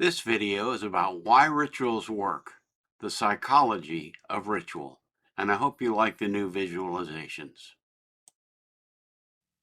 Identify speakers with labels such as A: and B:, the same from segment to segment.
A: This video is about why rituals work, the psychology of ritual, and I hope you like the new visualizations.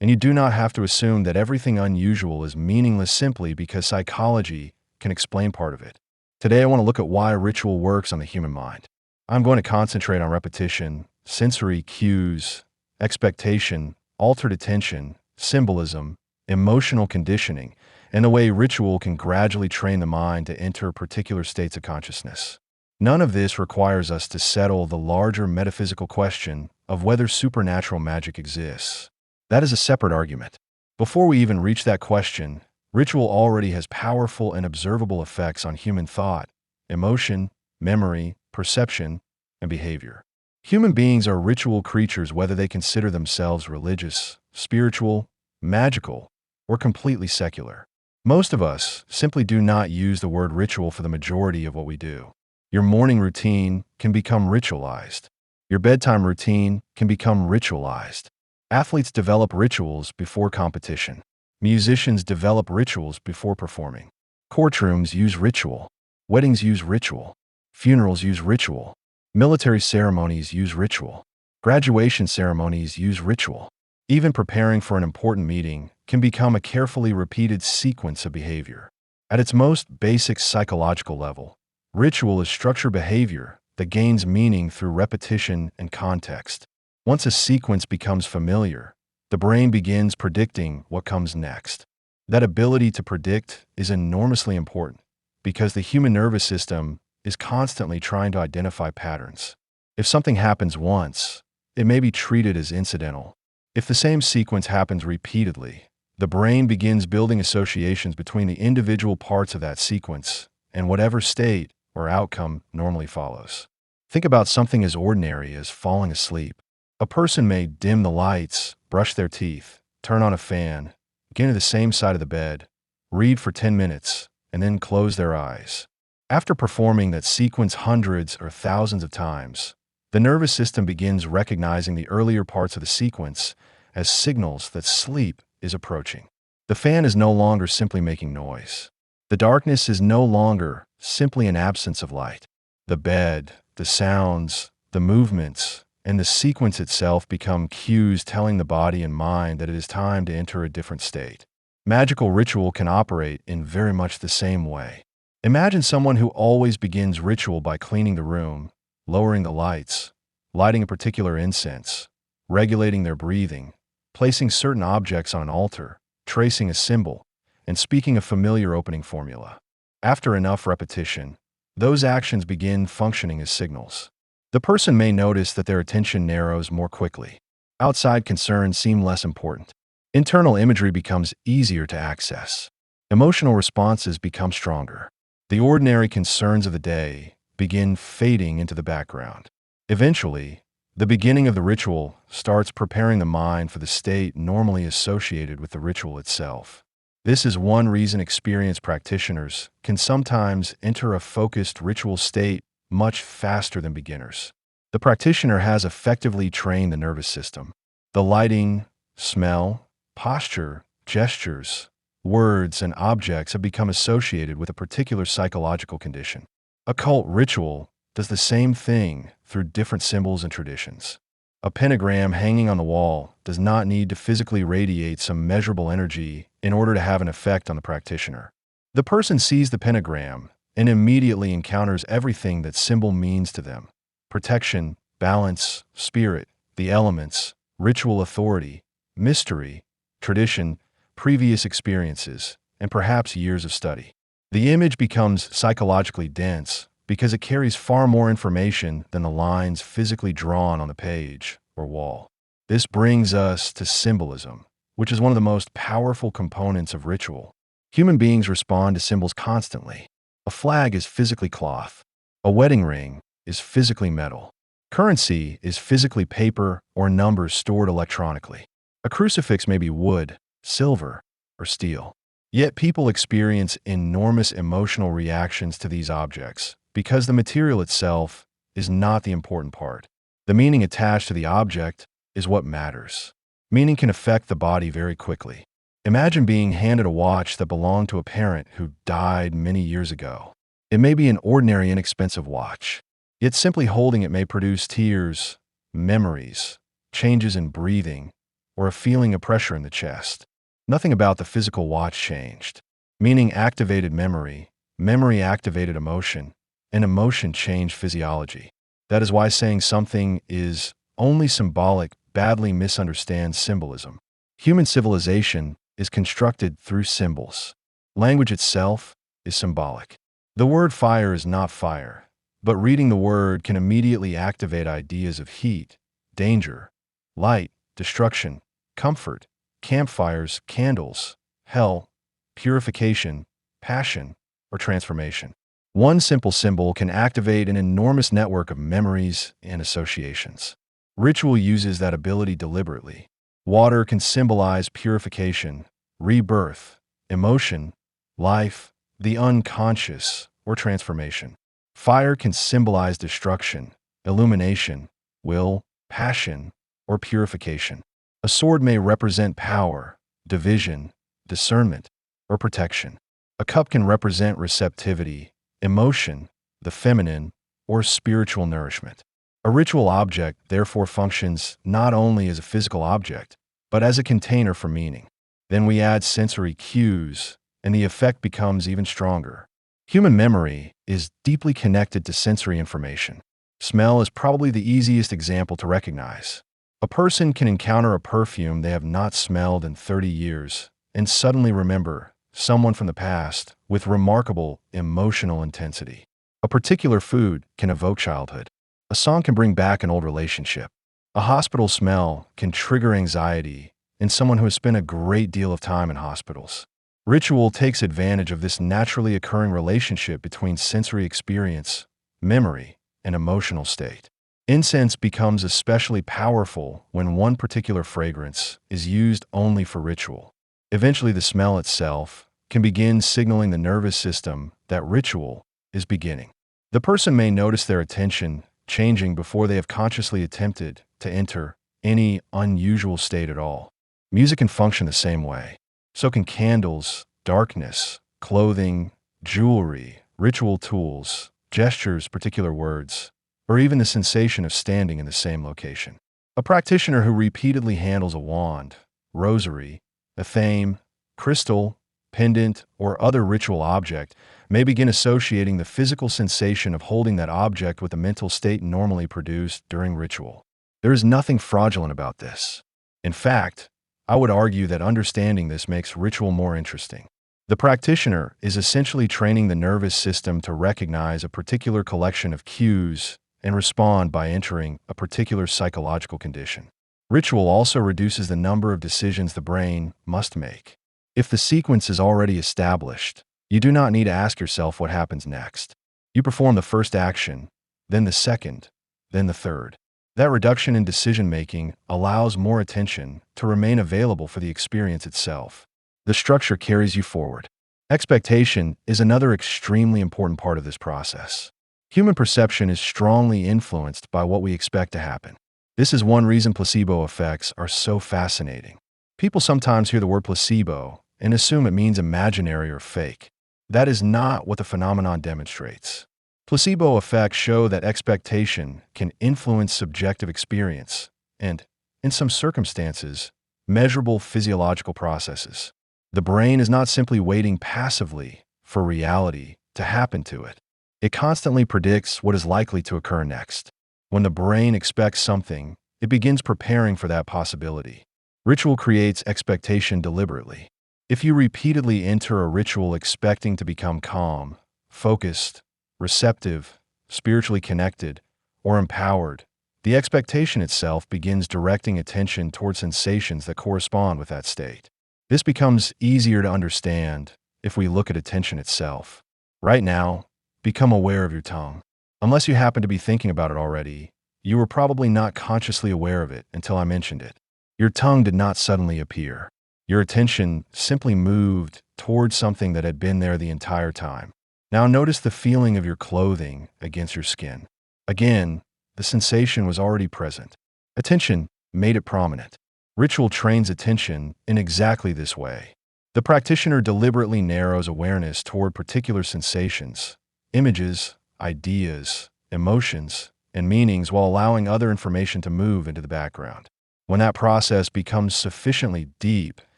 B: And you do not have to assume that everything unusual is meaningless simply because psychology can explain part of it. Today, I want to look at why ritual works on the human mind. I'm going to concentrate on repetition, sensory cues, expectation, altered attention, symbolism, emotional conditioning, and the way ritual can gradually train the mind to enter particular states of consciousness. None of this requires us to settle the larger metaphysical question of whether supernatural magic exists. That is a separate argument. Before we even reach that question, ritual already has powerful and observable effects on human thought, emotion, memory, perception, and behavior. Human beings are ritual creatures whether they consider themselves religious, spiritual, magical, or completely secular. Most of us simply do not use the word ritual for the majority of what we do. Your morning routine can become ritualized. Your bedtime routine can become ritualized. Athletes develop rituals before competition. Musicians develop rituals before performing. Courtrooms use ritual. Weddings use ritual. Funerals use ritual. Military ceremonies use ritual. Graduation ceremonies use ritual. Even preparing for an important meeting can become a carefully repeated sequence of behavior. At its most basic psychological level, ritual is structured behavior that gains meaning through repetition and context. Once a sequence becomes familiar, the brain begins predicting what comes next. That ability to predict is enormously important because the human nervous system is constantly trying to identify patterns. If something happens once, it may be treated as incidental. If the same sequence happens repeatedly, the brain begins building associations between the individual parts of that sequence and whatever state or outcome normally follows. Think about something as ordinary as falling asleep. A person may dim the lights, brush their teeth, turn on a fan, get into the same side of the bed, read for 10 minutes, and then close their eyes. After performing that sequence hundreds or thousands of times, the nervous system begins recognizing the earlier parts of the sequence as signals that sleep is approaching. The fan is no longer simply making noise. The darkness is no longer simply an absence of light. The bed, the sounds, the movements, and the sequence itself become cues telling the body and mind that it is time to enter a different state. Magical ritual can operate in very much the same way. Imagine someone who always begins ritual by cleaning the room, lowering the lights, lighting a particular incense, regulating their breathing, placing certain objects on an altar, tracing a symbol, and speaking a familiar opening formula. After enough repetition, those actions begin functioning as signals. The person may notice that their attention narrows more quickly. Outside concerns seem less important. Internal imagery becomes easier to access. Emotional responses become stronger. The ordinary concerns of the day begin fading into the background. Eventually, the beginning of the ritual starts preparing the mind for the state normally associated with the ritual itself. This is one reason experienced practitioners can sometimes enter a focused ritual state much faster than beginners. The practitioner has effectively trained the nervous system. The lighting, smell, posture, gestures, words, and objects have become associated with a particular psychological condition. Occult ritual does the same thing through different symbols and traditions. A pentagram hanging on the wall does not need to physically radiate some measurable energy in order to have an effect on the practitioner. The person sees the pentagram and immediately encounters everything that symbol means to them: protection, balance, spirit, the elements, ritual authority, mystery, tradition, previous experiences, and perhaps years of study. The image becomes psychologically dense because it carries far more information than the lines physically drawn on the page or wall. This brings us to symbolism, which is one of the most powerful components of ritual. Human beings respond to symbols constantly. A flag is physically cloth. A wedding ring is physically metal. Currency is physically paper or numbers stored electronically. A crucifix may be wood, silver, or steel. Yet people experience enormous emotional reactions to these objects because the material itself is not the important part. The meaning attached to the object is what matters. Meaning can affect the body very quickly. Imagine being handed a watch that belonged to a parent who died many years ago. It may be an ordinary, inexpensive watch, yet simply holding it may produce tears, memories, changes in breathing, or a feeling of pressure in the chest. Nothing about the physical watch changed. Meaning activated memory, memory activated emotion, and emotion changed physiology. That is why saying something is only symbolic badly misunderstands symbolism. Human civilization is constructed through symbols. Language itself is symbolic. The word fire is not fire, but reading the word can immediately activate ideas of heat, danger, light, destruction, comfort, campfires, candles, hell, purification, passion, or transformation. One simple symbol can activate an enormous network of memories and associations. Ritual uses that ability deliberately. Water can symbolize purification, rebirth, emotion, life, the unconscious, or transformation. Fire can symbolize destruction, illumination, will, passion, or purification. A sword may represent power, division, discernment, or protection. A cup can represent receptivity, emotion, the feminine, or spiritual nourishment. A ritual object therefore functions not only as a physical object, but as a container for meaning. Then we add sensory cues, and the effect becomes even stronger. Human memory is deeply connected to sensory information. Smell is probably the easiest example to recognize. A person can encounter a perfume they have not smelled in 30 years and suddenly remember someone from the past with remarkable emotional intensity. A particular food can evoke childhood. A song can bring back an old relationship. A hospital smell can trigger anxiety in someone who has spent a great deal of time in hospitals. Ritual takes advantage of this naturally occurring relationship between sensory experience, memory, and emotional state. Incense becomes especially powerful when one particular fragrance is used only for ritual. Eventually, the smell itself can begin signaling the nervous system that ritual is beginning. The person may notice their attention changing before they have consciously attempted to enter any unusual state at all. Music can function the same way. So can candles, darkness, clothing, jewelry, ritual tools, gestures, particular words, or even the sensation of standing in the same location. A practitioner who repeatedly handles a wand, rosary, a thame, crystal, pendant, or other ritual object may begin associating the physical sensation of holding that object with the mental state normally produced during ritual. There is nothing fraudulent about this. In fact, I would argue that understanding this makes ritual more interesting. The practitioner is essentially training the nervous system to recognize a particular collection of cues and respond by entering a particular psychological condition. Ritual also reduces the number of decisions the brain must make. If the sequence is already established, you do not need to ask yourself what happens next. You perform the first action, then the second, then the third. That reduction in decision-making allows more attention to remain available for the experience itself. The structure carries you forward. Expectation is another extremely important part of this process. Human perception is strongly influenced by what we expect to happen. This is one reason placebo effects are so fascinating. People sometimes hear the word placebo and assume it means imaginary or fake. That is not what the phenomenon demonstrates. Placebo effects show that expectation can influence subjective experience and, in some circumstances, measurable physiological processes. The brain is not simply waiting passively for reality to happen to it. It constantly predicts what is likely to occur next. When the brain expects something, it begins preparing for that possibility. Ritual creates expectation deliberately. If you repeatedly enter a ritual expecting to become calm, focused, receptive, spiritually connected, or empowered, the expectation itself begins directing attention toward sensations that correspond with that state. This becomes easier to understand if we look at attention itself. Right now, become aware of your tongue. Unless you happen to be thinking about it already, you were probably not consciously aware of it until I mentioned it. Your tongue did not suddenly appear. Your attention simply moved towards something that had been there the entire time. Now notice the feeling of your clothing against your skin. Again, the sensation was already present. Attention made it prominent. Ritual trains attention in exactly this way. The practitioner deliberately narrows awareness toward particular sensations, images, ideas, emotions, and meanings while allowing other information to move into the background. When that process becomes sufficiently deep,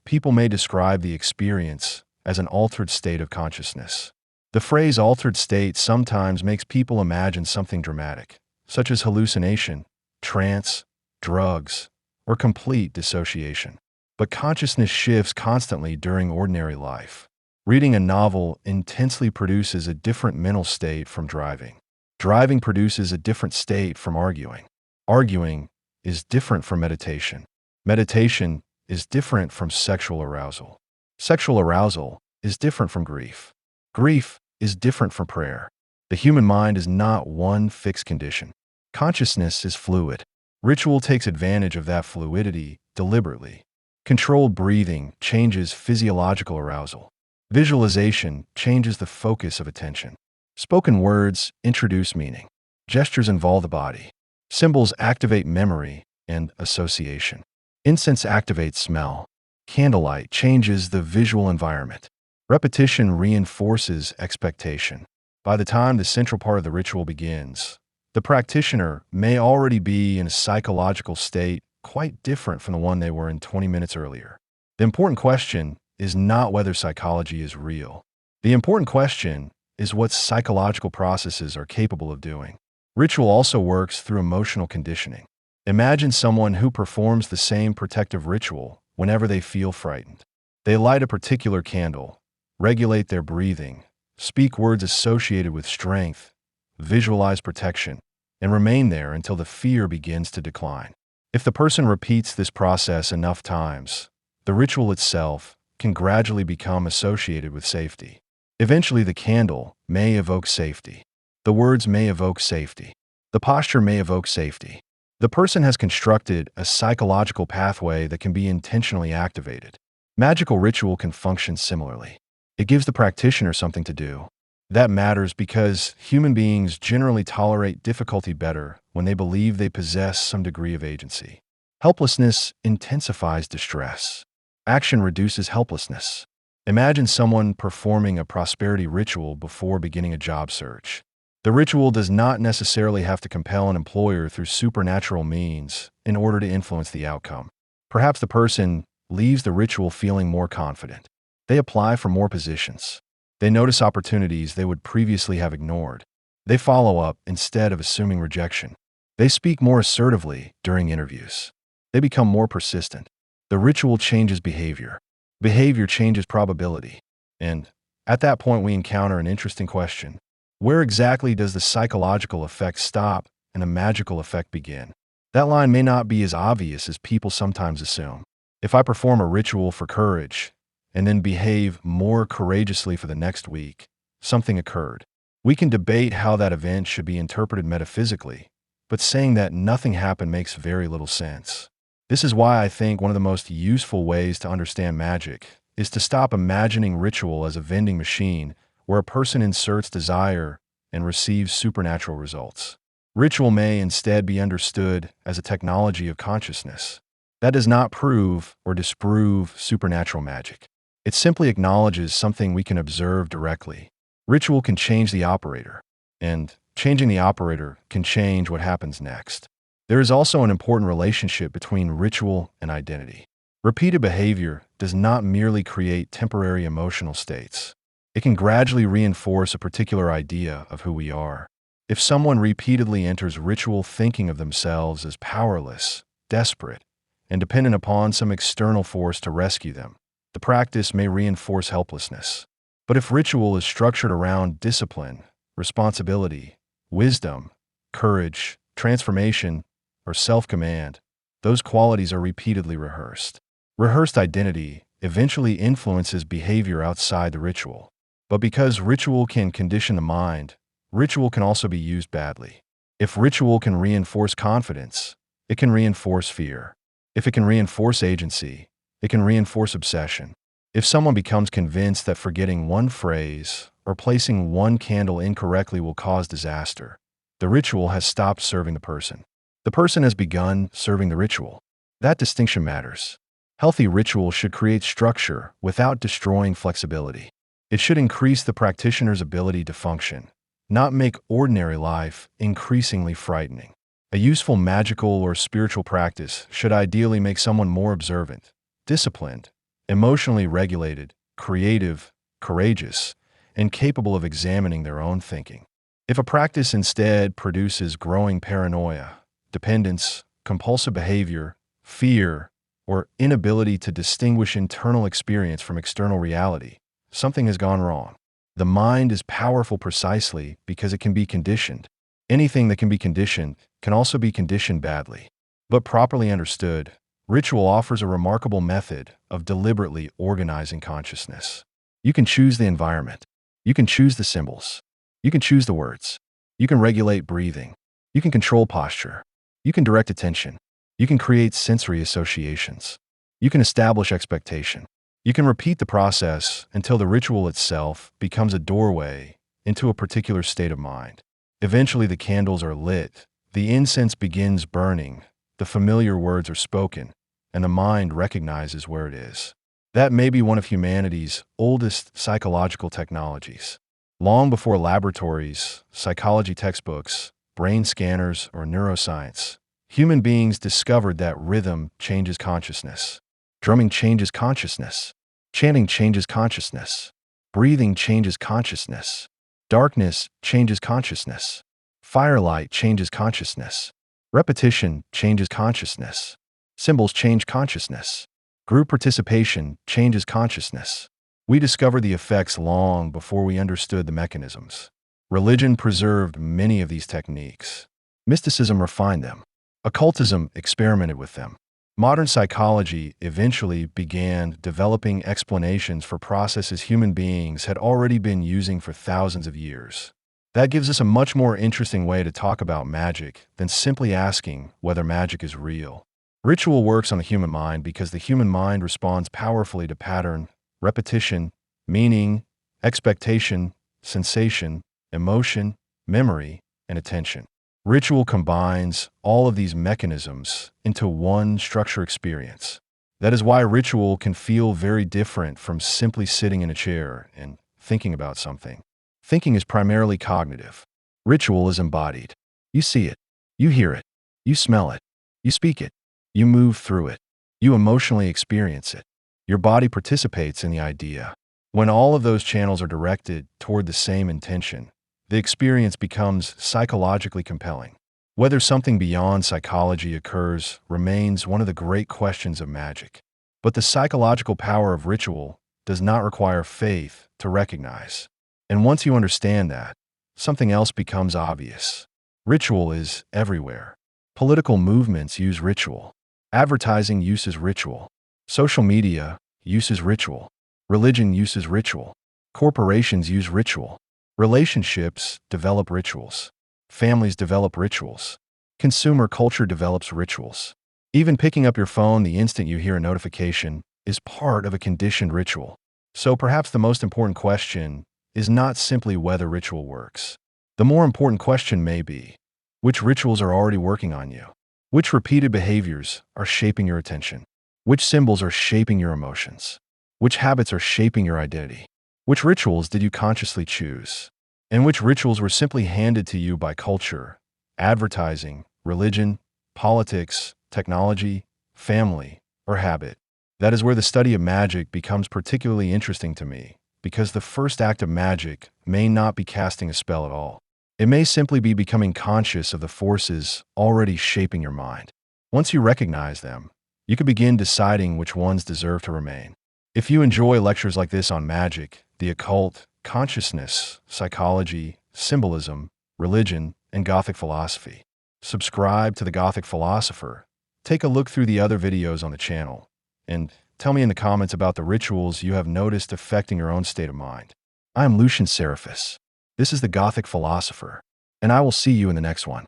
B: people may describe the experience as an altered state of consciousness. The phrase altered state sometimes makes people imagine something dramatic, such as hallucination, trance, drugs, or complete dissociation. But consciousness shifts constantly during ordinary life. Reading a novel intensely produces a different mental state from driving. Driving produces a different state from arguing. Arguing is different from meditation. Meditation is different from sexual arousal. Sexual arousal is different from grief. Grief is different from prayer. The human mind is not one fixed condition. Consciousness is fluid. Ritual takes advantage of that fluidity deliberately. Controlled breathing changes physiological arousal. Visualization changes the focus of attention. Spoken words introduce meaning. Gestures involve the body. Symbols activate memory and association. Incense activates smell. Candlelight changes the visual environment. Repetition reinforces expectation. By the time the central part of the ritual begins, the practitioner may already be in a psychological state quite different from the one they were in 20 minutes earlier. The important question is not whether psychology is real. The important question is what psychological processes are capable of doing. Ritual also works through emotional conditioning. Imagine someone who performs the same protective ritual whenever they feel frightened. They light a particular candle, regulate their breathing, speak words associated with strength, visualize protection, and remain there until the fear begins to decline. If the person repeats this process enough times, the ritual itself can gradually become associated with safety. Eventually, the candle may evoke safety. The words may evoke safety. The posture may evoke safety. The person has constructed a psychological pathway that can be intentionally activated. Magical ritual can function similarly. It gives the practitioner something to do. That matters because human beings generally tolerate difficulty better when they believe they possess some degree of agency. Helplessness intensifies distress. Action reduces helplessness. Imagine someone performing a prosperity ritual before beginning a job search. The ritual does not necessarily have to compel an employer through supernatural means in order to influence the outcome. Perhaps the person leaves the ritual feeling more confident. They apply for more positions. They notice opportunities they would previously have ignored. They follow up instead of assuming rejection. They speak more assertively during interviews. They become more persistent. The ritual changes behavior. Behavior changes probability. And at that point, we encounter an interesting question. Where exactly does the psychological effect stop and a magical effect begin? That line may not be as obvious as people sometimes assume. If I perform a ritual for courage and then behave more courageously for the next week, something occurred. We can debate how that event should be interpreted metaphysically, but saying that nothing happened makes very little sense. This is why I think one of the most useful ways to understand magic is to stop imagining ritual as a vending machine where a person inserts desire and receives supernatural results. Ritual may instead be understood as a technology of consciousness. That does not prove or disprove supernatural magic. It simply acknowledges something we can observe directly. Ritual can change the operator, and changing the operator can change what happens next. There is also an important relationship between ritual and identity. Repeated behavior does not merely create temporary emotional states. It can gradually reinforce a particular idea of who we are. If someone repeatedly enters ritual thinking of themselves as powerless, desperate, and dependent upon some external force to rescue them, the practice may reinforce helplessness. But if ritual is structured around discipline, responsibility, wisdom, courage, transformation, or self-command, those qualities are repeatedly rehearsed. Rehearsed identity eventually influences behavior outside the ritual. But because ritual can condition the mind, ritual can also be used badly. If ritual can reinforce confidence, it can reinforce fear. If it can reinforce agency, it can reinforce obsession. If someone becomes convinced that forgetting one phrase or placing one candle incorrectly will cause disaster, the ritual has stopped serving the person. The person has begun serving the ritual. That distinction matters. Healthy ritual should create structure without destroying flexibility. It should increase the practitioner's ability to function, not make ordinary life increasingly frightening. A useful magical or spiritual practice should ideally make someone more observant, disciplined, emotionally regulated, creative, courageous, and capable of examining their own thinking. If a practice instead produces growing paranoia, dependence, compulsive behavior, fear, or inability to distinguish internal experience from external reality, something has gone wrong. The mind is powerful precisely because it can be conditioned. Anything that can be conditioned can also be conditioned badly. But properly understood, ritual offers a remarkable method of deliberately organizing consciousness. You can choose the environment. You can choose the symbols. You can choose the words. You can regulate breathing. You can control posture. You can direct attention. You can create sensory associations. You can establish expectation. You can repeat the process until the ritual itself becomes a doorway into a particular state of mind. Eventually, the candles are lit, the incense begins burning, the familiar words are spoken, and the mind recognizes where it is. That may be one of humanity's oldest psychological technologies. Long before laboratories, psychology textbooks, brain scanners, or neuroscience, human beings discovered that rhythm changes consciousness. Drumming changes consciousness. Chanting changes consciousness. Breathing changes consciousness. Darkness changes consciousness. Firelight changes consciousness. Repetition changes consciousness. Symbols change consciousness. Group participation changes consciousness. We discovered the effects long before we understood the mechanisms. Religion preserved many of these techniques. Mysticism refined them. Occultism experimented with them. Modern psychology eventually began developing explanations for processes human beings had already been using for thousands of years. That gives us a much more interesting way to talk about magic than simply asking whether magic is real. Ritual works on the human mind because the human mind responds powerfully to pattern, repetition, meaning, expectation, sensation, emotion, memory, and attention. Ritual combines all of these mechanisms into one structure experience. That is why ritual can feel very different from simply sitting in a chair and thinking about something. Thinking is primarily cognitive. Ritual is embodied. You see it. You hear it. You smell it. You speak it. You move through it. You emotionally experience it. Your body participates in the idea. When all of those channels are directed toward the same intention, the experience becomes psychologically compelling. Whether something beyond psychology occurs remains one of the great questions of magic. But the psychological power of ritual does not require faith to recognize. And once you understand that, something else becomes obvious. Ritual is everywhere. Political movements use ritual. Advertising uses ritual. Social media uses ritual. Religion uses ritual. Corporations use ritual. Relationships develop rituals. Families develop rituals. Consumer culture develops rituals. Even picking up your phone the instant you hear a notification is part of a conditioned ritual. So perhaps the most important question is not simply whether ritual works. The more important question may be, which rituals are already working on you? Which repeated behaviors are shaping your attention? Which symbols are shaping your emotions? Which habits are shaping your identity? Which rituals did you consciously choose? And which rituals were simply handed to you by culture, advertising, religion, politics, technology, family, or habit? That is where the study of magic becomes particularly interesting to me, because the first act of magic may not be casting a spell at all. It may simply be becoming conscious of the forces already shaping your mind. Once you recognize them, you can begin deciding which ones deserve to remain. If you enjoy lectures like this on magic, the occult, consciousness, psychology, symbolism, religion, and Gothic philosophy, subscribe to the Gothic Philosopher, take a look through the other videos on the channel, and tell me in the comments about the rituals you have noticed affecting your own state of mind. I am Lucian Seraphis. This is the Gothic Philosopher, and I will see you in the next one.